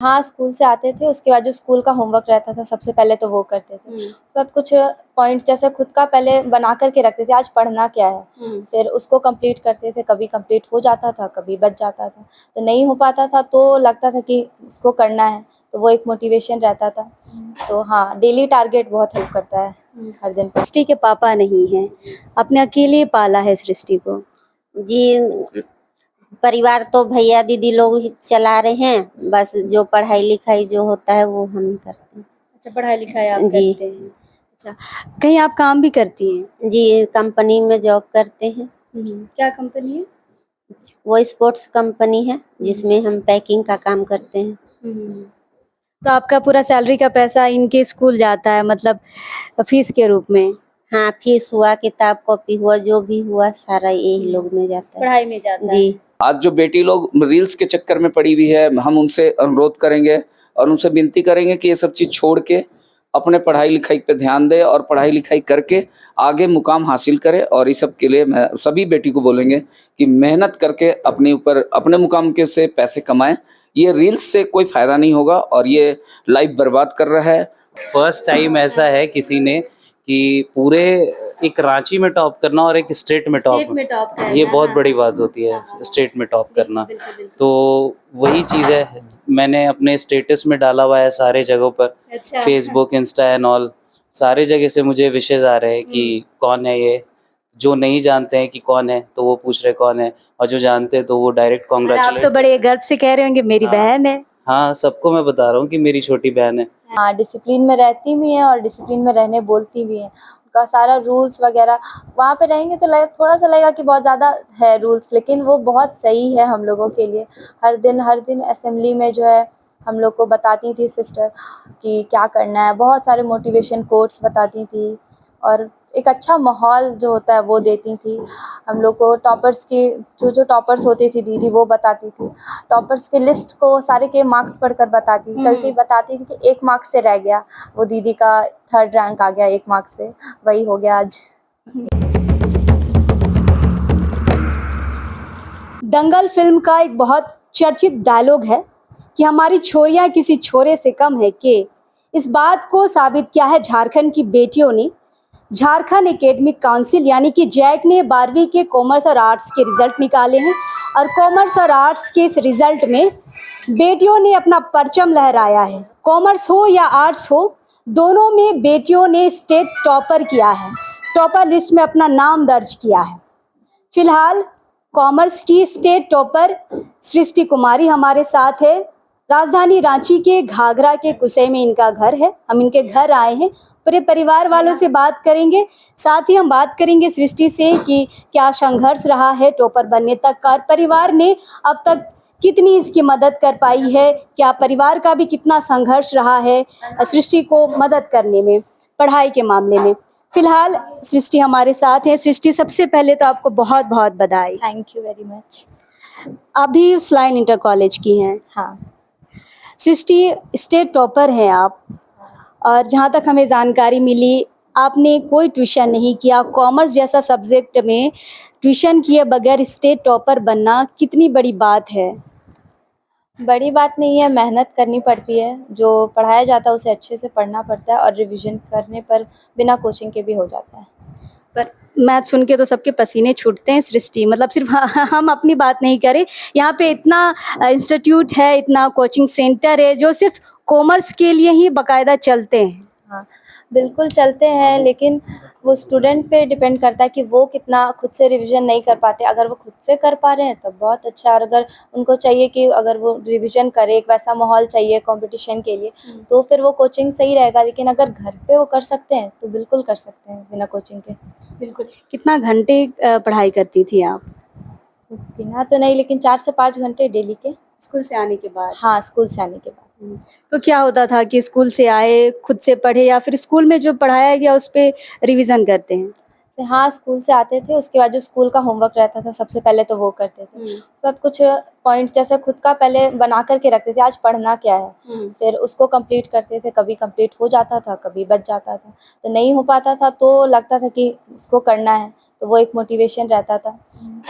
हाँ, स्कूल से आते थे, उसके बाद जो स्कूल का होमवर्क रहता था सबसे पहले तो वो करते थे। उसके बाद कुछ पॉइंट्स जैसे खुद का पहले बना कर के रखते थे, आज पढ़ना क्या है, फिर उसको कंप्लीट करते थे। कभी कंप्लीट हो जाता था, कभी बच जाता था। तो नहीं हो पाता था तो लगता था कि इसको करना है, तो वो एक मोटिवेशन रहता था। तो हाँ, डेली टारगेट बहुत हेल्प करता है हर दिन पर। सृष्टि के पापा नहीं हैं, आपने अकेले पाला है सृष्टि को। जी, परिवार तो भैया दीदी लोग ही चला रहे हैं, बस जो पढ़ाई लिखाई जो होता है वो हम ही करते हैं। अच्छा, पढ़ाई लिखाई आप जी। करते हैं। अच्छा, कहीं आप काम भी करती हैं? जी, कंपनी में जॉब करते हैं। क्या कंपनी है? वो स्पोर्ट्स कंपनी है जिसमें हम पैकिंग का काम करते हैं। तो आपका पूरा सैलरी का पैसा इनके स्कूल जाता है, मतलब फीस के रूप में? हाँ, फीस हुआ, किताब कॉपी हुआ, जो भी हुआ सारा यही लोग में जाता है। पढ़ाई में जाता है। जी। आज जो बेटी लोग रील्स के चक्कर में पड़ी हुई है, हम उनसे अनुरोध करेंगे और उनसे विनती करेंगे कि ये सब चीज़ छोड़ के अपने पढ़ाई लिखाई पे ध्यान दें और पढ़ाई लिखाई करके आगे मुकाम हासिल करें। और इस सब के लिए मैं सभी बेटी को बोलेंगे कि मेहनत करके अपने ऊपर अपने मुकाम के से पैसे कमाएं। ये रील्स से कोई फ़ायदा नहीं होगा और ये लाइफ बर्बाद कर रहा है। फर्स्ट टाइम ऐसा है किसी ने कि पूरे एक रांची में टॉप करना और एक स्टेट में टॉप करना, ये बहुत बड़ी बात होती है। स्टेट में टॉप करना, तो वही चीज़ है। मैंने अपने स्टेटस में डाला हुआ है सारे जगहों पर, फेसबुक, इंस्टा एंड ऑल, सारे जगह से मुझे विशेष आ रहे हैं कि कौन है ये। जो नहीं जानते हैं कि कौन है तो वो पूछ रहे कौन है, और जो जानते हैं तो वो डायरेक्ट आप कॉन्ग्रेचुलेट। तो बड़े गर्व से कह रहे होंगे मेरी बहन है। हाँ, सबको मैं बता रहा हूँ कि मेरी छोटी बहन है। हाँ, डिसिप्लिन में रहती भी हैं और डिसिप्लिन में रहने बोलती भी हैं। उनका सारा रूल्स वगैरह वहाँ पे रहेंगे तो थोड़ा सा लगेगा कि बहुत ज़्यादा है रूल्स, लेकिन वो बहुत सही है हम लोगों के लिए। हर दिन असेंबली में जो है हम लोग को बताती थी सिस्टर कि क्या करना है। बहुत सारे मोटिवेशन कोट्स बताती थी और एक अच्छा माहौल जो होता है वो देती थी हम लोग को। टॉपर्स की जो टॉपर्स होती थी दीदी, वो बताती थी टॉपर्स के लिस्ट को, सारे के मार्क्स पढ़कर बताती थी। कभी बताती थी कि 1 मार्क्स से रह गया, वो दीदी का 3rd रैंक आ गया 1 मार्क्स से, वही हो गया आज। दंगल फिल्म का एक बहुत चर्चित डायलॉग है कि हमारी छोरियां किसी छोरे से कम है कि। इस बात को साबित किया है झारखंड की बेटियों ने। झारखंड एकेडमिक काउंसिल यानी कि जैक ने 12वीं के कॉमर्स और आर्ट्स के रिजल्ट निकाले हैं और कॉमर्स और आर्ट्स के इस रिजल्ट में बेटियों ने अपना परचम लहराया है। कॉमर्स हो या आर्ट्स हो, दोनों में बेटियों ने स्टेट टॉपर किया है, टॉपर लिस्ट में अपना नाम दर्ज किया है। फिलहाल कॉमर्स की स्टेट टॉपर सृष्टि कुमारी हमारे साथ है। राजधानी रांची के घाघरा के कुसै में इनका घर है। हम इनके घर आए हैं, पूरे परिवार वालों से बात करेंगे। साथ ही हम बात करेंगे सृष्टि से कि क्या संघर्ष रहा है टॉपर बनने तक का, परिवार ने अब तक कितनी इसकी मदद कर पाई है, क्या परिवार का भी कितना संघर्ष रहा है सृष्टि को मदद करने में, पढ़ाई के मामले में। फिलहाल सृष्टि हमारे साथ है। सृष्टि, सबसे पहले तो आपको बहुत बहुत बधाई। Thank you very much. अभी उस्लाइन इंटर कॉलेज की हैं। हाँ। सृष्टि, स्टेट टॉपर हैं आप, और जहाँ तक हमें जानकारी मिली आपने कोई ट्यूशन नहीं किया। कॉमर्स जैसा सब्जेक्ट में ट्यूशन किए बगैर स्टेट टॉपर बनना कितनी बड़ी बात है? बड़ी बात नहीं है, मेहनत करनी पड़ती है। जो पढ़ाया जाता है उसे अच्छे से पढ़ना पड़ता है और रिवीजन करने पर बिना कोचिंग के भी हो जाता है। पर मैथ सुन के तो सबके पसीने छूटते हैं सृष्टि, मतलब सिर्फ हम अपनी बात नहीं करें, यहाँ पे इतना इंस्टीट्यूट है, इतना कोचिंग सेंटर है जो सिर्फ कॉमर्स के लिए ही बाकायदा चलते हैं। हाँ, बिल्कुल चलते हैं, लेकिन वो स्टूडेंट पे डिपेंड करता है कि वो कितना खुद से रिवीजन नहीं कर पाते। अगर वो खुद से कर पा रहे हैं तब बहुत अच्छा, और अगर उनको चाहिए कि अगर वो रिवीजन करे, एक वैसा माहौल चाहिए कंपटीशन के लिए, तो फिर वो कोचिंग सही रहेगा। लेकिन अगर घर पे वो कर सकते हैं तो बिल्कुल कर सकते हैं बिना कोचिंग के। बिल्कुल। कितना घंटे पढ़ाई करती थी आप? बिना तो नहीं, लेकिन 4 से 5 घंटे डेली के। स्कूल से आने के बाद? हाँ, स्कूल से आने के बाद। तो क्या होता था कि स्कूल से आए, खुद से पढ़े, या फिर स्कूल में जो पढ़ाया गया उस पे रिवीजन करते हैं? हाँ, स्कूल से आते थे, उसके बाद जो स्कूल का होमवर्क रहता था सबसे पहले तो वो करते थे। उसके बाद कुछ पॉइंट्स जैसे खुद का पहले बना कर के रखते थे, आज पढ़ना क्या है, फिर उसको कंप्लीट करते थे। कभी कंप्लीट हो जाता था, कभी बच जाता था। तो नहीं हो पाता था तो लगता था कि इसको करना है, तो वो एक मोटिवेशन रहता था।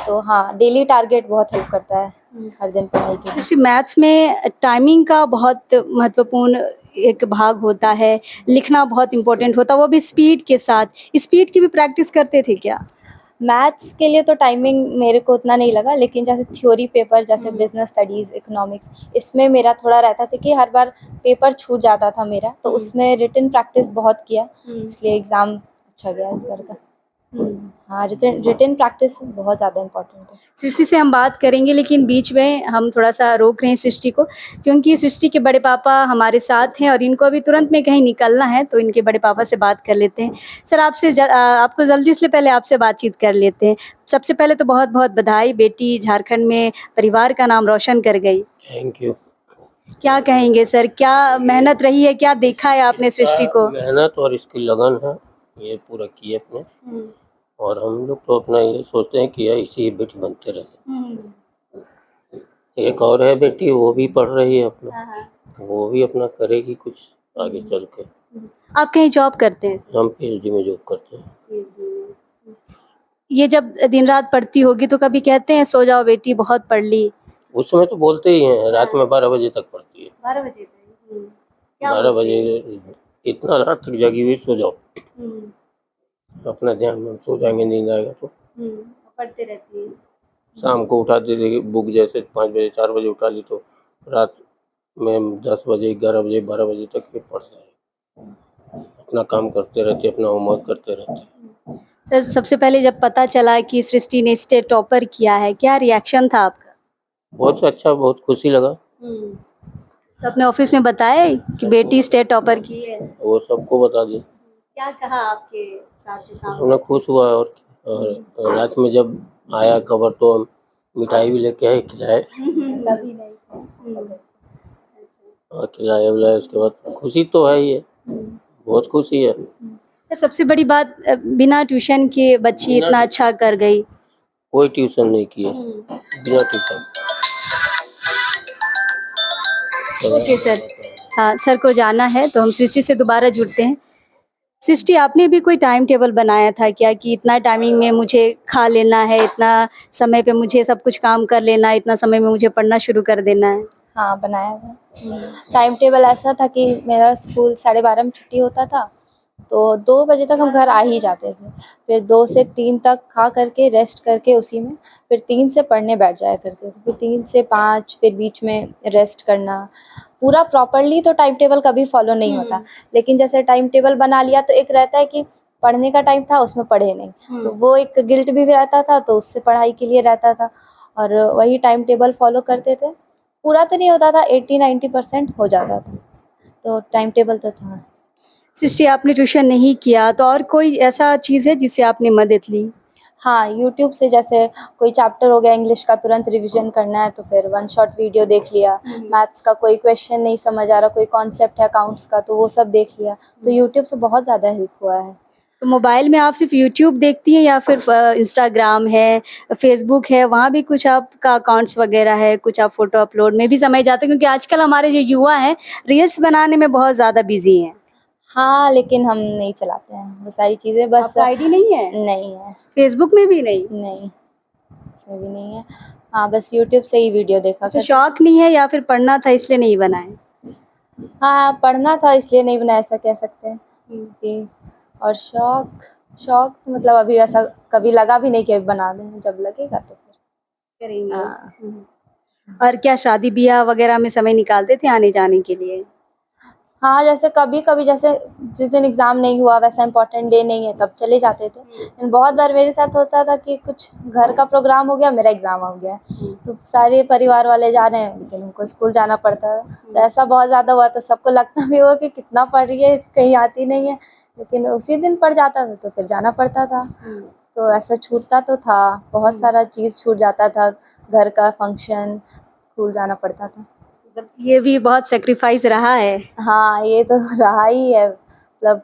तो हाँ, डेली टारगेट बहुत हेल्प करता है। हर दिन पढ़ाई के लिए। सृष्टि, मैथ्स में टाइमिंग का बहुत महत्वपूर्ण एक भाग होता है, लिखना बहुत इम्पोर्टेंट होता है, वो भी स्पीड के साथ। स्पीड की भी प्रैक्टिस करते थे क्या? मैथ्स के लिए तो टाइमिंग मेरे को उतना नहीं लगा, लेकिन जैसे थ्योरी पेपर, जैसे बिजनेस स्टडीज़, इकोनॉमिक्स, इसमें मेरा थोड़ा रहता था कि हर बार पेपर छूट जाता था मेरा, तो उसमें रिटन प्रैक्टिस बहुत किया, इसलिए एग्ज़ाम अच्छा गया इस बार का। हाँ, रिटन प्रैक्टिस बहुत ज़्यादा इम्पोर्टेंट है। सृष्टि से हम बात करेंगे, लेकिन बीच में हम थोड़ा-सा रोक रहे हैं सृष्टि को, क्योंकि सृष्टि के बड़े पापा हमारे साथ हैं और इनको अभी तुरंत में कहीं निकलना है, तो इनके बड़े पापा से बात कर लेते हैं। सर, आपको जल्दी इसलिए पहले आपसे बातचीत कर लेते हैं। सबसे पहले तो बहुत-बहुत बधाई, बेटी झारखंड में परिवार का नाम रोशन कर गई। Thank you. क्या कहेंगे सर, क्या मेहनत रही है, क्या देखा है आपने सृष्टि को? मेहनत और इसकी लगन है, ये पूरा किए अपने। और हम लोग तो अपना ये सोचते हैं कि ऐसी बेटी बनते रहे। एक और है बेटी, वो भी पढ़ रही है अपना, वो भी अपना करेगी कुछ आगे चल के। आप कहीं जॉब करते हैं? हम पीएचडी में जॉब करते हैं। ये जब दिन रात पढ़ती होगी तो कभी कहते हैं सो जाओ बेटी, बहुत पढ़ ली? उस समय तो बोलते ही हैं, रात में 12 बजे तक पढ़ती है। 12 बजे तक? 12 बजे इतना रात तक जागी हुई, सो जाओ, अपना ध्यान में सो जाएंगे, नींद आएगा तो। पढ़ते रहती है। शाम को उठा देती बुक, जैसे 5 बजे 4 बजे उठा ली तो रात में 10 बजे 11 बजे 12 बजे तक ये पढ़ रहे, अपना काम करते रहते, अपना होमवर्क करते रहते। सर, सबसे पहले जब पता चला कि सृष्टि ने स्टेट टॉपर किया है, क्या रिएक्शन था आपका? बहुत अच्छा, बहुत खुशी लगा। तो अपने ऑफिस में बताया कि बेटी स्टेट टॉपर की है? वो सबको बता दी। क्या कहा आपके साथ के सामने? उन्हें खुश हुआ। और रात में जब आया खबर तो हम मिठाई भी लेके आए, खिलाए कभी नहीं। और खिलाए विलाए। उसके बाद खुशी तो है ही है, बहुत खुशी है। तो सबसे बड़ी बात, बिना ट्यूशन के बच्ची इतना अच्छा कर गई। कोई ट्यूशन नहीं किए, बिना ट्यूशन। Okay sir. हाँ, सर को जाना है तो हम सृष्टि से दोबारा जुड़ते हैं। सृष्टि, आपने भी कोई टाइम टेबल बनाया था क्या कि इतना टाइमिंग में मुझे खा लेना है, इतना समय पे मुझे सब कुछ काम कर लेना है, इतना समय में मुझे पढ़ना शुरू कर देना है? हाँ, बनाया था। टाइम टेबल ऐसा था कि मेरा स्कूल 12:30 में छुट्टी होता था, तो 2 बजे तक हम घर आ ही जाते थे। फिर 2 से 3 तक खा करके, रेस्ट करके उसी में, फिर 3 से पढ़ने बैठ जाया करते थे। फिर 3 से 5, फिर बीच में रेस्ट करना। पूरा प्रॉपर्ली तो टाइम टेबल कभी फॉलो नहीं होता, लेकिन जैसे टाइम टेबल बना लिया तो एक रहता है कि पढ़ने का टाइम था, उसमें पढ़े नहीं, तो वो एक गिल्ट भी रहता था, तो उससे पढ़ाई के लिए रहता था, और वही टाइम टेबल फॉलो करते थे। पूरा तो नहीं होता था, 80-90% हो जाता था, तो टाइम टेबल तो था। सृष्टि, आपने ट्यूशन नहीं किया तो और कोई ऐसा चीज़ है जिससे आपने मदद ली? हाँ, यूट्यूब से जैसे कोई चैप्टर हो गया इंग्लिश का, तुरंत रिवीजन करना है तो फिर वन शॉट वीडियो देख लिया। मैथ्स का कोई क्वेश्चन नहीं समझ आ रहा, कोई कॉन्सेप्ट है अकाउंट्स का, तो वो सब देख लिया। तो यूट्यूब से बहुत ज़्यादा हेल्प हुआ है। तो मोबाइल में आप सिर्फ यूट्यूब देखती हैं या फिर इंस्टाग्राम है, फेसबुक है, वहाँ भी कुछ आपका अकाउंट्स वगैरह है, कुछ आप फ़ोटो अपलोड में भी समय जाते हैं? क्योंकि आजकल हमारे जो युवा हैं, रील्स बनाने में बहुत ज़्यादा बिज़ी हैं। हाँ, लेकिन हम नहीं चलाते हैं वो सारी चीज़ें, बस। आपका आईडी नहीं है? नहीं है। फेसबुक में भी नहीं? नहीं, इसमें भी नहीं है। हाँ, बस यूट्यूब से ही वीडियो देखा अच्छा, करते। शौक नहीं है या फिर पढ़ना था इसलिए नहीं बनाए? हाँ, पढ़ना था इसलिए नहीं बनाया, ऐसा कह सकते हैं कि। और शौक शौक मतलब अभी ऐसा कभी लगा भी नहीं कि अभी बना दें, जब लगेगा तो फिर करेंगे। हाँ। और क्या शादी ब्याह वगैरह में समय निकालते थे आने जाने के लिए? हाँ, जैसे कभी-कभी, जैसे जिस दिन एग्ज़ाम नहीं हुआ, वैसा इम्पोर्टेंट डे नहीं है, तब चले जाते थे। लेकिन बहुत बार मेरे साथ होता था कि कुछ घर का प्रोग्राम हो गया, मेरा एग्ज़ाम हो गया, तो सारे परिवार वाले जा रहे हैं, लेकिन उनको स्कूल जाना पड़ता है। तो ऐसा बहुत ज़्यादा हुआ, तो सबको लगता भी होगा कि कितना पढ़ रही है, कहीं आती नहीं है, लेकिन उसी दिन पड़ जाता था, तो फिर जाना पड़ता था। तो ऐसा छूटता तो था, बहुत सारा चीज़ छूट जाता था, घर का फंक्शन, स्कूल जाना पड़ता था। मतलब ये भी बहुत सैक्रिफाइस रहा है। हाँ, ये तो रहा ही है, मतलब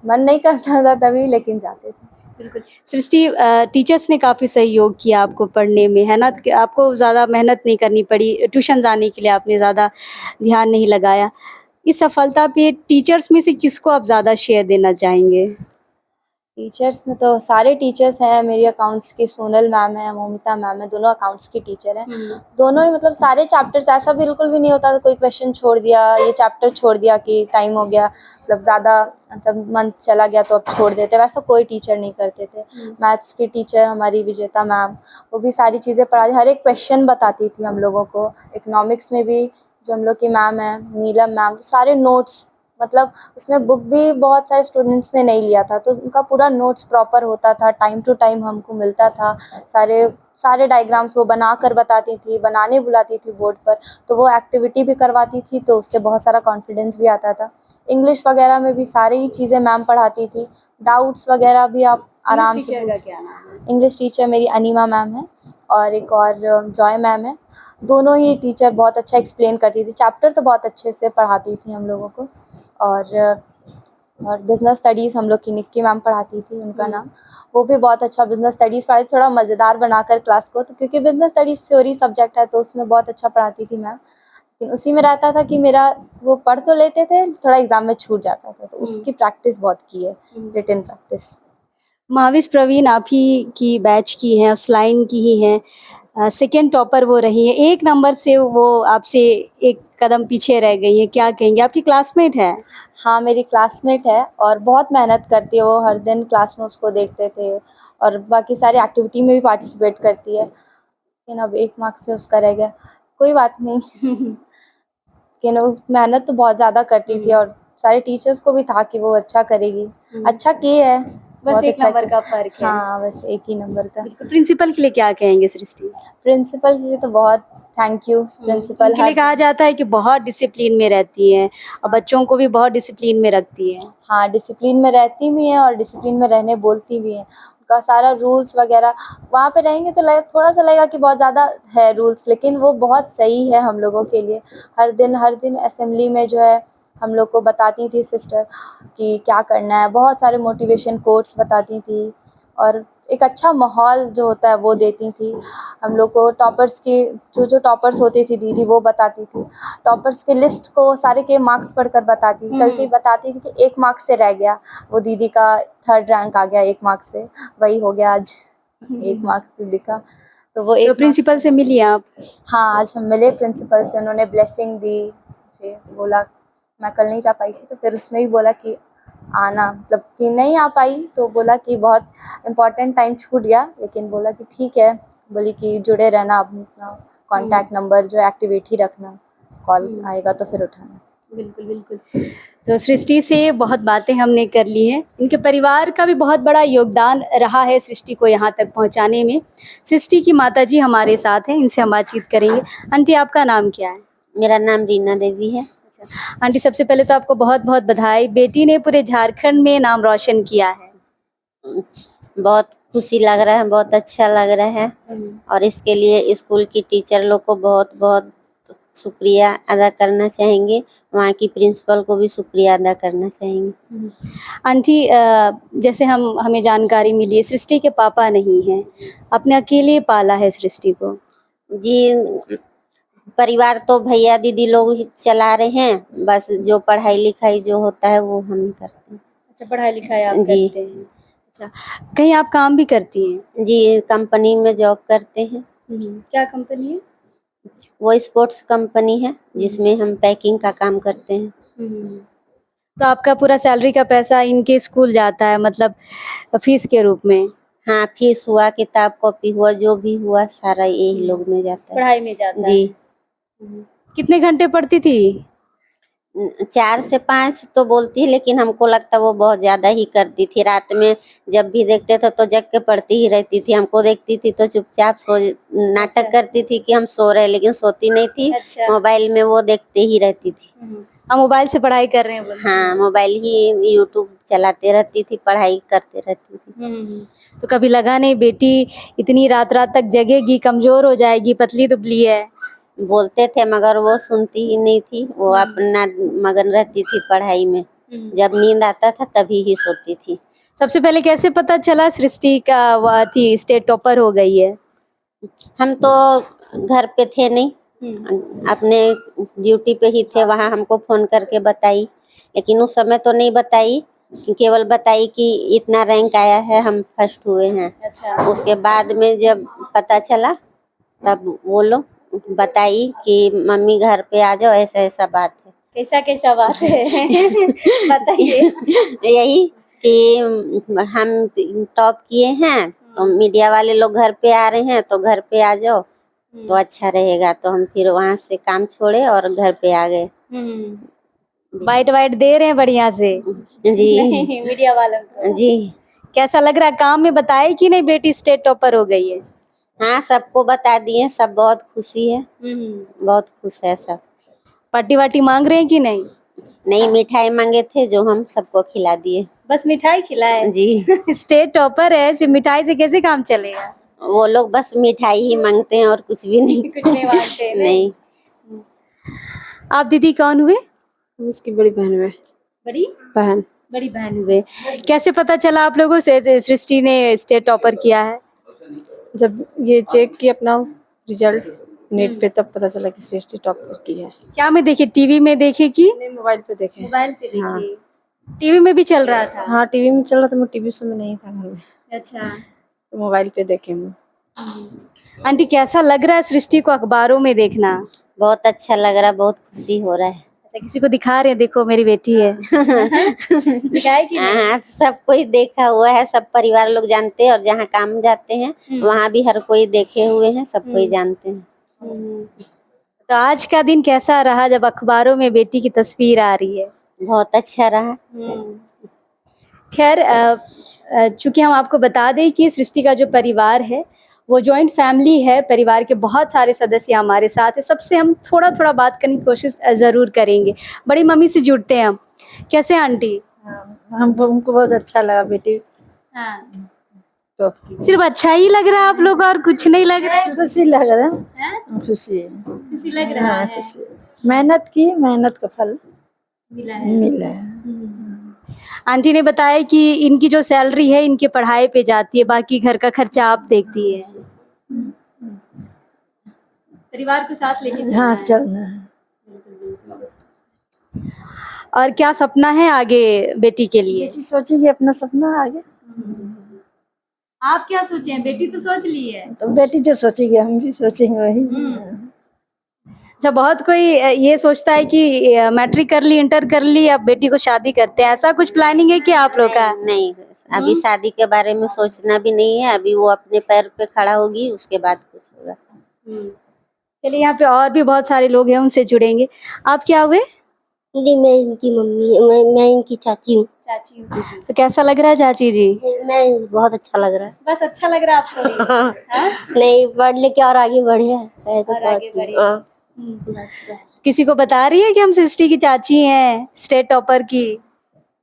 मन नहीं करता था तभी, लेकिन जाते थे। बिल्कुल। सृष्टि, टीचर्स ने काफ़ी सहयोग किया आपको पढ़ने में, है ना? कि आपको ज़्यादा मेहनत नहीं करनी पड़ी, ट्यूशन जाने के लिए आपने ज़्यादा ध्यान नहीं लगाया। इस सफलता पे टीचर्स में से किसको आप ज़्यादा श्रेय देना चाहेंगे? टीचर्स में तो सारे टीचर्स हैं। मेरी अकाउंट्स की सोनल मैम है, मोमिता मैम है, दोनों अकाउंट्स की टीचर हैं। दोनों ही मतलब सारे चैप्टर्स, ऐसा बिल्कुल भी नहीं होता था कोई क्वेश्चन छोड़ दिया, ये चैप्टर छोड़ दिया कि टाइम हो गया, मतलब ज़्यादा मतलब मंथ चला गया तो अब छोड़ देते, वैसा कोई टीचर नहीं करते थे। मैथ्स की टीचर हमारी विजेता मैम, वो भी सारी चीज़ें पढ़ाती, हर एक क्वेश्चन बताती थी हम लोगों को। इकोनॉमिक्स में भी जो हम लोग की मैम है नीलम मैम, सारे नोट्स, मतलब उसमें बुक भी बहुत सारे स्टूडेंट्स ने नहीं लिया था तो उनका पूरा नोट्स प्रॉपर होता था, टाइम टू टाइम हमको मिलता था। सारे सारे डायग्राम्स वो बना कर बताती थी, बनाने बुलाती थी बोर्ड पर, तो वो एक्टिविटी भी करवाती थी, तो उससे बहुत सारा कॉन्फिडेंस भी आता था। इंग्लिश वगैरह में भी सारी ही चीज़ें मैम पढ़ाती थी, डाउट्स वगैरह भी आप आराम से टीचर का पूछ। क्या नाम है? इंग्लिश टीचर मेरी अनीमा मैम है और एक और जॉय मैम है। दोनों ही टीचर बहुत अच्छा एक्सप्लेन करती थी, चैप्टर तो बहुत अच्छे से पढ़ाती थी हम लोगों को। और बिज़नेस स्टडीज़ हम लोग की निक्की मैम पढ़ाती थी, उनका नाम, वो भी बहुत अच्छा बिज़नेस स्टडीज़ पढ़ाती, थोड़ा मज़ेदार बनाकर क्लास को, तो क्योंकि बिज़नेस स्टडीज़ थ्योरी सब्जेक्ट है तो उसमें बहुत अच्छा पढ़ाती थी मैम। लेकिन उसी में रहता था कि मेरा, वो पढ़ तो लेते थे, थोड़ा एग्ज़ाम में छूट जाता था, तो उसकी प्रैक्टिस बहुत की है, रिटन प्रैक्टिस। महाविश प्रवीण आप ही की बैच की हैं, उस लाइन की ही हैं। सेकंड टॉपर वो रही हैं, एक नंबर से वो आपसे एक कदम पीछे रह गई हैं, क्या कहेंगे? आपकी क्लासमेट है? हाँ, मेरी क्लासमेट है और बहुत मेहनत करती है वो, हर दिन क्लास में उसको देखते थे और बाकी सारी एक्टिविटी में भी पार्टिसिपेट करती है। लेकिन अब 1 मार्क्स से उसका रह गया, कोई बात नहीं। लेकिन वो मेहनत तो बहुत ज़्यादा करती थी और सारे टीचर्स को भी था कि वो अच्छा करेगी। अच्छा की है, बस बहुत एक अच्छा नंबर किया। का फ़र्क है। हाँ, बस एक ही नंबर का। बिल्कुल, प्रिंसिपल के लिए क्या कहेंगे सृष्टि? प्रिंसिपल के लिए तो बहुत थैंक यू प्रिंसिपल। उनके लिए कहा जाता है कि बहुत डिसिप्लिन में रहती हैं और बच्चों को भी बहुत डिसिप्लिन में रखती हैं। हाँ, डिसिप्लिन में रहती भी हैं और डिसिप्लिन में रहने बोलती भी हैं। उनका सारा रूल्स वगैरह, वहाँ पे रहेंगे तो लगे, थोड़ा-सा लगेगा कि बहुत ज़्यादा है रूल्स, लेकिन वो बहुत सही है हम लोगों के लिए। हर दिन असेंबली में जो है हम लोग को बताती थी सिस्टर कि क्या करना है। बहुत सारे मोटिवेशन कोट्स बताती थी और एक अच्छा माहौल जो होता है वो देती थी। हम लोग को टॉपर्स की, जो टॉपर्स होती थी दीदी, वो बताती थी। टॉपर्स की लिस्ट को सारे के मार्क्स पढ़कर बताती थी। कभी-कभी बताती थी कि 1 मार्क्स से रह गया, वो दीदी का 3rd रैंक आ गया 1 मार्क्स से, वही हो गया आज, 1 मार्क्स से दिखा। तो वो तो 1 मार्क्स प्रिंसिपल से मिली आप? हाँ, आज हम मिले प्रिंसिपल से, उन्होंने ब्लेसिंग दी मुझे, बोला मैं कल नहीं जा पाई थी तो फिर उसमें ही बोला कि आना, मतलब कि नहीं आ पाई तो बोला कि बहुत इम्पोर्टेंट टाइम छूट गया, लेकिन बोला कि ठीक है, बोली कि जुड़े रहना, अपना कॉन्टैक्ट नंबर जो एक्टिवेट ही रखना, कॉल आएगा तो फिर उठाना। बिल्कुल, बिल्कुल। तो सृष्टि से बहुत बातें हमने कर ली हैं। इनके परिवार का भी बहुत बड़ा योगदान रहा है सृष्टि को यहाँ तक पहुँचाने में। सृष्टि की माताजी हमारे साथ हैं, इनसे हम बातचीत करेंगे। आंटी आपका नाम क्या है? मेरा नाम रीना देवी है। अच्छा, आंटी सबसे पहले तो आपको बहुत-बहुत बधाई। बेटी ने पूरे झारखंड में नाम रोशन किया है। बहुत खुशी लग रहा है, बहुत अच्छा लग रहा है और इसके लिए स्कूल की टीचर लोग को बहुत बहुत शुक्रिया अदा करना चाहेंगे, वहाँ की प्रिंसिपल को भी शुक्रिया अदा करना चाहेंगे। आंटी जैसे हमें जानकारी मिली है सृष्टि के पापा नहीं हैं, आपने अकेले पाला है सृष्टि को? जी, परिवार तो भैया दीदी लोग ही चला रहे हैं, बस जो पढ़ाई लिखाई जो होता है वो हम करते हैं। अच्छा, पढ़ाई-लिखाई आप जी। करते हैं। अच्छा, कहीं आप काम भी करती हैं? जी, कंपनी में जॉब करते हैं। क्या कंपनी है? वो स्पोर्ट्स कंपनी है जिसमें हम पैकिंग का काम करते हैं। तो आपका पूरा सैलरी का पैसा इनके स्कूल जाता है, मतलब फीस के रूप में? हाँ, फीस हुआ, किताब कॉपी हुआ, जो भी हुआ सारा यही लोग में जाता है। पढ़ाई में जाता है। जी। कितने घंटे पढ़ती थी? 4 से 5 तो बोलती है, लेकिन हमको लगता है वो बहुत ज़्यादा ही करती थी। रात में जब भी देखते थे तो जग के पढ़ती ही रहती थी। हमको देखती थी तो चुपचाप नाटक करती थी कि हम सो रहे हैं, लेकिन सोती नहीं थी। अच्छा। मोबाइल में वो देखते ही रहती थी। हम मोबाइल से पढ़ाई कर रहे हैं बोलते हैं। हाँ, मोबाइल ही यूट्यूब चलाते रहती थी, पढ़ाई करते रहती थी। तो कभी लगा नहीं बेटी इतनी रात-रात तक जगेगी, कमज़ोर हो जाएगी, पतली-दुबली है? बोलते थे मगर वो सुनती ही नहीं थी, वो अपना मगन रहती थी पढ़ाई में। जब नींद आता था तभी ही सोती थी। सबसे पहले कैसे पता चला सृष्टि का वो थी स्टेट टॉपर हो गई है? हम तो घर पे थे नहीं, अपने ड्यूटी पे ही थे, वहाँ हमको फ़ोन करके बताई, लेकिन उस समय तो नहीं बताई। केवल बताई कि इतना रैंक आया है, हम फर्स्ट हुए हैं। अच्छा। उसके बाद में जब पता चला तब वो लोग बताई कि मम्मी घर पे आ जाओ, ऐसा ऐसा बात है। कैसा कैसा बात है बताइए। यही कि हम टॉप किए हैं तो मीडिया वाले लोग घर पे आ रहे हैं, तो घर पे आ जाओ तो अच्छा रहेगा। तो हम फिर वहाँ से काम छोड़े और घर पे आ गए। बाइट वाइट दे रहे हैं बढ़िया से जी नहीं, मीडिया वालों को। जी। कैसा लग रहा है? काम में बताए कि नहीं बेटी स्टेट टॉपर हो गई है? हाँ, सबको बता दिए, सब बहुत खुशी है, बहुत खुश है सब। पार्टी वार्टी मांग रहे हैं कि नहीं? नहीं, मिठाई मांगे थे जो हम सबको खिला दिए। बस मिठाई खिलाए? जी। स्टेट टॉपर है, सिर्फ मिठाई से कैसे काम चलेगा? वो लोग बस मिठाई ही मांगते हैं और कुछ भी नहीं। कुछ नहीं मांगते हैं, नहीं। आप दीदी कौन हुए? उसकी बड़ी बहन में बड़ी बहन। बड़ी बहन हुए। कैसे पता चला आप लोगों से सृष्टि ने स्टेट टॉपर किया है? जब ये चेक किया अपना रिजल्ट नेट पे, तब पता चला कि सृष्टि टॉप की है। क्या में देखे, टीवी में देखे कि नहीं, मोबाइल पे देखे। मोबाइल पे हाँ। देखी? टीवी में भी चल रहा था? हाँ, टीवी में चल रहा था, मैं टीवी समय नहीं था घर में, अच्छा। तो मोबाइल पे देखे हम। आंटी कैसा लग रहा है सृष्टि को अखबारों में देखना? बहुत अच्छा लग रहा है, बहुत खुशी हो रहा है। अच्छा, किसी को दिखा रहे हैं, देखो मेरी बेटी है। दिखाए कि नहीं? हाँ, सब कोई देखा हुआ है, सब परिवार लोग जानते हैं, और जहाँ काम जाते हैं वहाँ भी हर कोई देखे हुए हैं, सब कोई जानते हैं। तो आज का दिन कैसा रहा जब अखबारों में बेटी की तस्वीर आ रही है? बहुत अच्छा रहा। खैर चूंकि हम आपको बता दें कि सृष्टि का जो परिवार है वो जॉइंट फैमिली है, परिवार के बहुत सारे सदस्य हमारे साथ हैं। सबसे हम थोड़ा थोड़ा बात करने की कोशिश ज़रूर करेंगे। बड़ी मम्मी से जुड़ते हैं हम। कैसे आंटी? हमको बहुत अच्छा लगा बेटी हाँ। टॉप की। सिर्फ अच्छा ही लग रहा है आप लोग और कुछ नहीं लग रहा है? खुशी लग रहा हैं? है, खुशी है। खुशी लग रहा हाँ, है? खुशी। मेहनत की, मेहनत का फल मिला है? मिला है। आंटी ने बताया कि इनकी जो सैलरी है इनके पढ़ाई पे जाती है, बाकी घर का खर्चा आप देखती है। परिवार को साथ लेके चलना हाँ, है। चलना है। और क्या सपना है आगे बेटी के लिए? बेटी सोचेगी अपना सपना आगे, आप क्या सोचे हैं? बेटी तो सोच ली है। तो बेटी जो सोचेगी हम भी सोचेंगे वही। अच्छा, बहुत कोई ये सोचता है कि मैट्रिक कर ली, इंटर कर ली, अब बेटी को शादी करते हैं, ऐसा कुछ प्लानिंग है क्या आप लोग का? नहीं, अभी शादी के बारे में सोचना भी नहीं है। अभी वो अपने पैर पे खड़ा होगी, उसके बाद कुछ होगा। चलिए, यहाँ पे और भी बहुत सारे लोग हैं, उनसे जुड़ेंगे। आप क्या हुए? जी, मैं इनकी मम्मी, मैं इनकी चाची हूँ। चाची हूँ। तो कैसा लग रहा है चाची जी? मैं बहुत अच्छा लग रहा है। बस अच्छा लग रहा है आपको ये? हाँ? नहीं, पढ़ लिख के और आगे बढ़े है तो और आगे बढ़े। हाँ। बस। किसी को बता रही है कि हम सृष्टि की चाची हैं, स्टेट टॉपर की?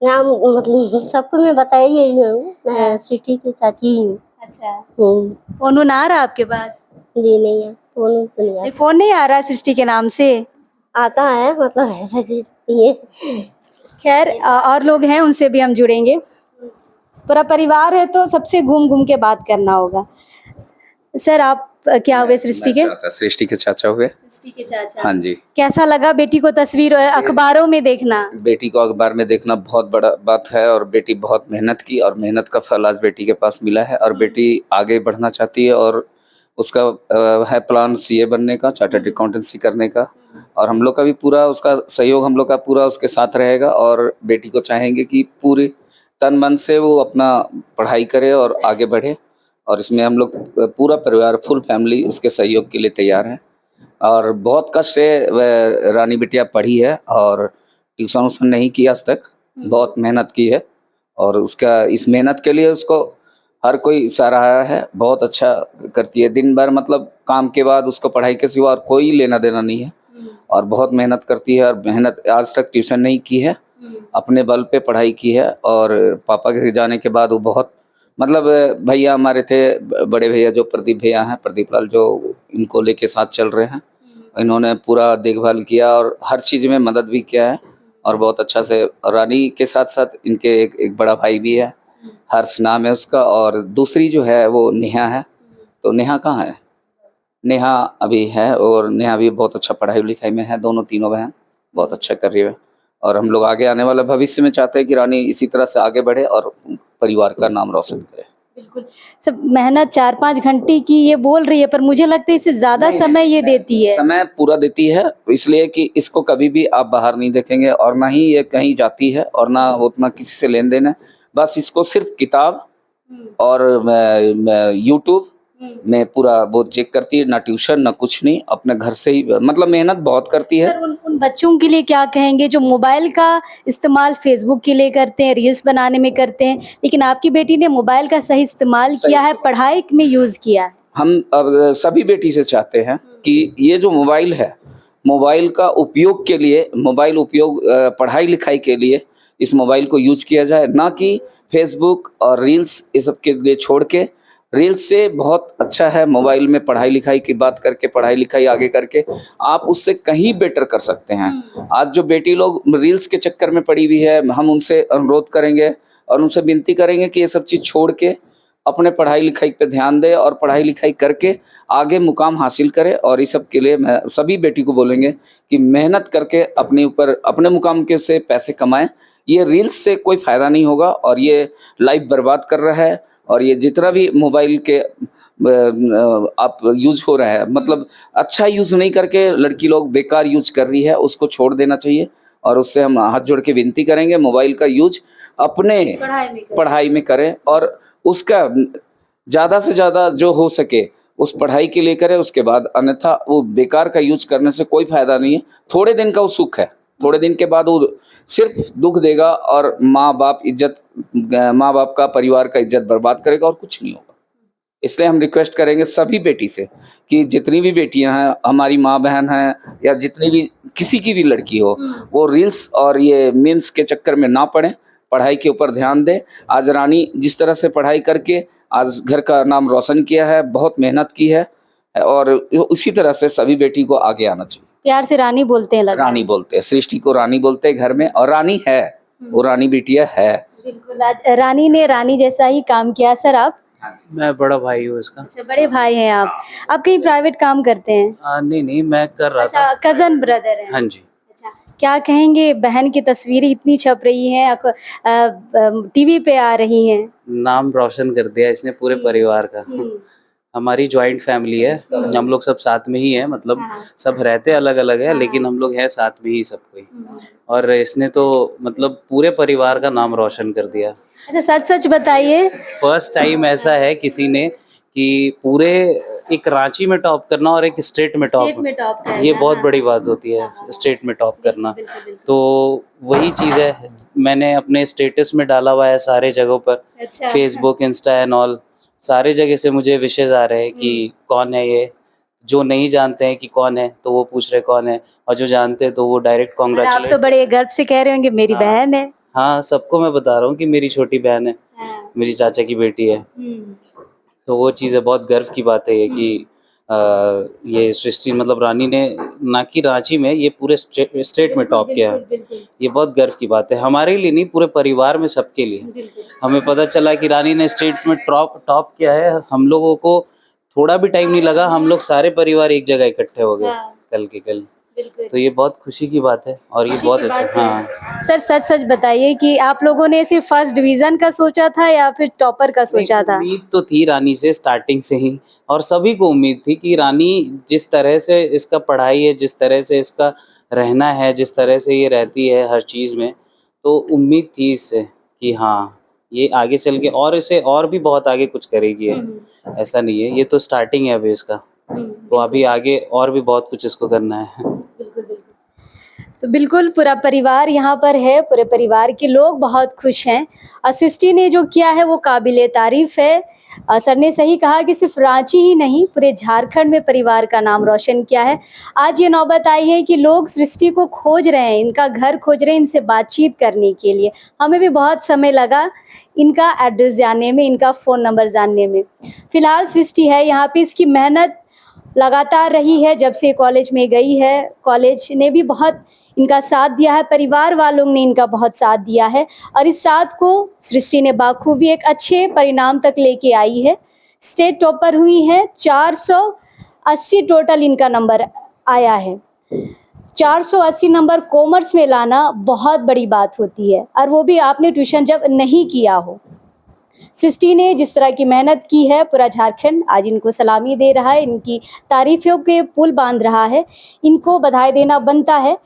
नाम मतलब सबको मैं बता ही रही हूँ, मैं स्वीटी की चाची ही हूँ। अच्छा। फोन आ रहा है आपके पास? जी नहीं है, फोन तो नहीं आता। फोन नहीं आ रहा है सृष्टि के नाम से? आता है, मतलब ऐसा कुछ नहीं है। खैर और लोग हैं, उनसे भी हम जुड़ेंगे। पूरा परिवार है तो सबसे घूम घूम के बात करना होगा। सर, आप क्या हुए सृष्टि के? सृष्टि के चाचा हुए। सृष्टि के चाचा। हाँ जी। कैसा लगा बेटी को तस्वीर अखबारों में देखना? बेटी को अखबार में देखना बहुत बड़ा बात है, और बेटी बहुत मेहनत की, और मेहनत का फल आज बेटी के पास मिला है। और बेटी आगे बढ़ना चाहती है, और उसका है प्लान सीए बनने का, चार्टर्ड अकाउंटेंसी करने का। और हम लोग का भी पूरा उसका सहयोग, हम लोग का पूरा उसके साथ रहेगा। और बेटी को चाहेंगे कि पूरे तन मन से वो अपना पढ़ाई करे और आगे बढ़े। और इसमें हम लोग पूरा परिवार, फुल फैमिली उसके सहयोग के लिए तैयार हैं। और बहुत कष्ट से वह रानी बिटिया पढ़ी है, और ट्यूशन उसन नहीं की आज तक, बहुत मेहनत की है। और उसका इस मेहनत के लिए उसको हर कोई सराहा है। बहुत अच्छा करती है, दिन भर मतलब काम के बाद उसको पढ़ाई के सिवा और कोई लेना देना नहीं है। और बहुत मेहनत करती है, और मेहनत आज तक ट्यूशन नहीं की है, अपने बल पे पढ़ाई की है। और पापा के जाने के बाद वो बहुत मतलब भैया हमारे थे, बड़े भैया जो प्रदीप भैया हैं, प्रदीप लाल, जो इनको लेके साथ चल रहे हैं, इन्होंने पूरा देखभाल किया और हर चीज़ में मदद भी किया है। और बहुत अच्छा से रानी के साथ साथ इनके एक बड़ा भाई भी है, हर्ष नाम है उसका। और दूसरी जो है वो नेहा है। तो नेहा कहाँ है? नेहा अभी है, और नेहा भी बहुत अच्छा पढ़ाई लिखाई में है। दोनों तीनों बहन बहुत अच्छा कर रही है। और हम लोग आगे आने वाला भविष्य में चाहते हैं कि रानी इसी तरह से आगे बढ़े और परिवार का नाम रोशन करे। बिल्कुल। सब मेहनत 4-5 घंटे की ये बोल रही है, पर मुझे लगता है इससे ज़्यादा समय ये देती है। समय पूरा देती है, इसलिए कि इसको कभी भी आप बाहर नहीं देखेंगे और ना ही ये कहीं जाती है और ना उतना किसी से लेन देन है। बस इसको सिर्फ किताब और यूट्यूब में पूरा वो चेक करती है, ना ट्यूशन ना कुछ नहीं, अपने घर से ही मतलब मेहनत बहुत करती है। सर उन बच्चों के लिए क्या कहेंगे जो मोबाइल का इस्तेमाल फेसबुक के लिए करते हैं, रील्स बनाने में करते हैं, लेकिन आपकी बेटी ने मोबाइल का सही इस्तेमाल किया है, पढ़ाई में यूज़ किया है। हम अब सभी बेटी से चाहते हैं कि ये जो मोबाइल है, मोबाइल का उपयोग के लिए, मोबाइल उपयोग पढ़ाई लिखाई के लिए इस मोबाइल को यूज किया जाए, ना कि फेसबुक और रील्स ये सब के लिए छोड़ के। रील्स से बहुत अच्छा है मोबाइल में पढ़ाई लिखाई की बात करके, पढ़ाई लिखाई आगे करके आप उससे कहीं बेटर कर सकते हैं। आज जो बेटी लोग रील्स के चक्कर में पड़ी हुई है, हम उनसे अनुरोध करेंगे और उनसे विनती करेंगे कि ये सब चीज़ छोड़ के अपने पढ़ाई लिखाई पे ध्यान दें और पढ़ाई लिखाई करके आगे मुकाम हासिल करें। और इस सब के लिए मैं सभी बेटी को बोलेंगे कि मेहनत करके अपने ऊपर अपने मुकाम के से पैसे कमाएं। ये रील्स से कोई फ़ायदा नहीं होगा और ये लाइफ बर्बाद कर रहा है। और ये जितना भी मोबाइल के आप यूज हो रहा है, मतलब अच्छा यूज़ नहीं करके लड़की लोग बेकार यूज कर रही है, उसको छोड़ देना चाहिए। और उससे हम हाथ जोड़ के विनती करेंगे मोबाइल का यूज अपने पढ़ाई में करें और उसका ज़्यादा से ज़्यादा जो हो सके उस पढ़ाई के लिए करें। उसके बाद अन्यथा वो बेकार का यूज करने से कोई फ़ायदा नहीं है। थोड़े दिन का वो सुख है, थोड़े दिन के बाद वो सिर्फ दुख देगा और माँ बाप का, परिवार का इज्जत बर्बाद करेगा और कुछ नहीं होगा। इसलिए हम रिक्वेस्ट करेंगे सभी बेटी से कि जितनी भी बेटियां हैं, हमारी माँ बहन हैं या जितनी भी किसी की भी लड़की हो, वो रील्स और ये मीम्स के चक्कर में ना पड़ें, पढ़ाई के ऊपर ध्यान दें। आज रानी जिस तरह से पढ़ाई करके आज घर का नाम रोशन किया है, बहुत मेहनत की है और उसी तरह से सभी बेटी को आगे आना चाहिए। प्यार से रानी बोलते हैं, लगता है। रानी बोलते हैं, सृष्टि को रानी बोलते हैं घर में, और रानी है, वो रानी बिटिया है। बिल्कुल, आज रानी ने रानी जैसा ही काम किया। सर आप? मैं बड़ा भाई हूँ इसका। अच्छा, बड़े भाई हैं आप कहीं प्राइवेट काम करते हैं? नहीं, मैं कर रहा था। अच्छा, कजन ब्रदर हैं। हाँ जी। अच्छा, क्या कहेंगे, बहन की तस्वीरें इतनी छप रही हैं, टीवी पे आ रही हैं। नाम रोशन कर दिया इसने पूरे परिवार का। हमारी जॉइंट फैमिली है, हम लोग सब साथ में ही है, मतलब सब रहते अलग अलग है लेकिन हम लोग हैं साथ में ही सब कोई। और इसने तो मतलब पूरे परिवार का नाम रोशन कर दिया। अच्छा, सच सच बताइए। फर्स्ट टाइम ऐसा है किसी ने कि पूरे एक रांची में टॉप करना और एक स्टेट में टॉप, ये बहुत बड़ी बात होती है, स्टेट में टॉप करना। तो वही चीज़ है, मैंने अपने स्टेटस में डाला हुआ है सारे जगहों पर, फेसबुक, इंस्टा एंड ऑल, सारे जगह से मुझे विशेष आ रहे हैं कि कौन है ये। जो नहीं जानते हैं कि कौन है तो वो पूछ रहे कौन है, और जो जानते हैं तो वो डायरेक्ट आप कॉन्ग्रेचुलेट। तो बड़े गर्व से कह रहे होंगे मेरी बहन है। हाँ, सबको मैं बता रहा हूँ कि मेरी छोटी बहन है, मेरी चाचा की बेटी है। तो वो चीज़ है, बहुत गर्व की बात है ये कि ये सृष्टि मतलब रानी ने ना कि रांची में, ये पूरे स्टेट में टॉप किया है। ये बहुत गर्व की बात है, हमारे लिए नहीं, पूरे परिवार में, सबके लिए। हमें पता चला कि रानी ने स्टेट में टॉप किया है, हम लोगों को थोड़ा भी टाइम नहीं लगा, हम लोग सारे परिवार एक जगह इकट्ठे हो गए कल के कल। तो ये बहुत खुशी की बात है और ये बहुत अच्छा। हाँ सर, सच सच बताइए कि आप लोगों ने सिर्फ फर्स्ट डिवीजन का सोचा था या फिर टॉपर का सोचा था? उम्मीद तो थी रानी से स्टार्टिंग से ही, और सभी को उम्मीद थी कि रानी जिस तरह से इसका पढ़ाई है, जिस तरह से इसका रहना है, जिस तरह से ये रहती है हर चीज़ में, तो उम्मीद थी इससे कि हाँ ये आगे चल के और इसे और भी बहुत आगे कुछ करेगी ये। ऐसा नहीं है, ये तो स्टार्टिंग है अभी इसका, तो अभी आगे और भी बहुत कुछ इसको करना है। तो बिल्कुल पूरा परिवार यहाँ पर है, पूरे परिवार के लोग बहुत खुश हैं। सृष्टि ने जो किया है वो काबिले तारीफ़ है। सर ने सही कहा कि सिर्फ रांची ही नहीं, पूरे झारखंड में परिवार का नाम रोशन किया है। आज ये नौबत आई है कि लोग सृष्टि को खोज रहे हैं, इनका घर खोज रहे हैं, इनसे बातचीत करने के लिए। हमें भी बहुत समय लगा इनका एड्रेस जानने में, इनका फ़ोन नंबर जानने में। फ़िलहाल सृष्टि है यहाँ पे, इसकी मेहनत लगातार रही है जब से कॉलेज में गई है। कॉलेज ने भी बहुत इनका साथ दिया है, परिवार वालों ने इनका बहुत साथ दिया है, और इस साथ को सृष्टि ने बाखूबी एक अच्छे परिणाम तक लेके आई है। स्टेट टॉपर हुई है, 480 टोटल इनका नंबर आया है। 480 नंबर कॉमर्स में लाना बहुत बड़ी बात होती है, और वो भी आपने ट्यूशन जब नहीं किया हो। सृष्टि ने जिस तरह की मेहनत की है, पूरा झारखंड आज इनको सलामी दे रहा है, इनकी तारीफों के पुल बांध रहा है, इनको बधाई देना बनता है।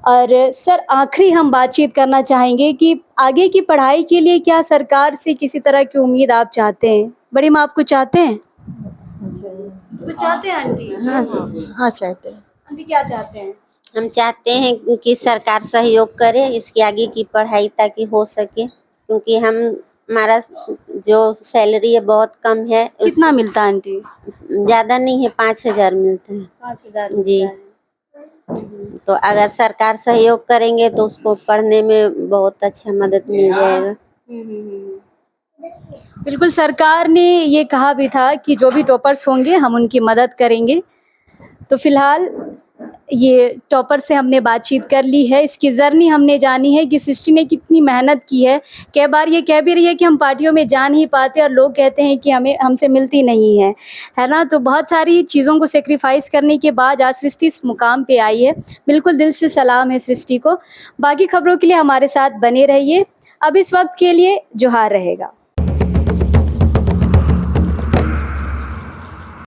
और सर, आखिरी हम बातचीत करना चाहेंगे कि आगे की पढ़ाई के लिए क्या सरकार से किसी तरह की उम्मीद आप चाहते हैं? बड़ी माँ, आप कुछ चाहते हैं? कुछ चाहते हैं आंटी? हाँ चाहते हैं। आंटी क्या चाहते हैं? हम चाहते हैं कि सरकार सहयोग करे इसकी आगे की पढ़ाई ताकि हो सके, क्योंकि हमारा जो सैलरी है बहुत कम है। कितना मिलता है आंटी? ज़्यादा नहीं है, 5,000 मिलता है। 5,000 जी। तो अगर सरकार सहयोग करेंगे तो उसको पढ़ने में बहुत अच्छा मदद मिल जाएगा। बिल्कुल, सरकार ने ये कहा भी था कि जो भी टॉपर्स होंगे हम उनकी मदद करेंगे। तो फिलहाल ये टॉपर से हमने बातचीत कर ली है, इसकी जर्नी हमने जानी है कि सृष्टि ने कितनी मेहनत की है। कई बार ये कह भी रही है कि हम पार्टियों में जा नहीं पाते और लोग कहते हैं कि हमसे मिलती नहीं है ना। तो बहुत सारी चीज़ों को सेक्रीफाइस करने के बाद आज सृष्टि इस मुकाम पे आई है। बिल्कुल दिल से सलाम है सृष्टि को। बाकी खबरों के लिए हमारे साथ बने रहिए। अब इस वक्त के लिए जोहार रहेगा।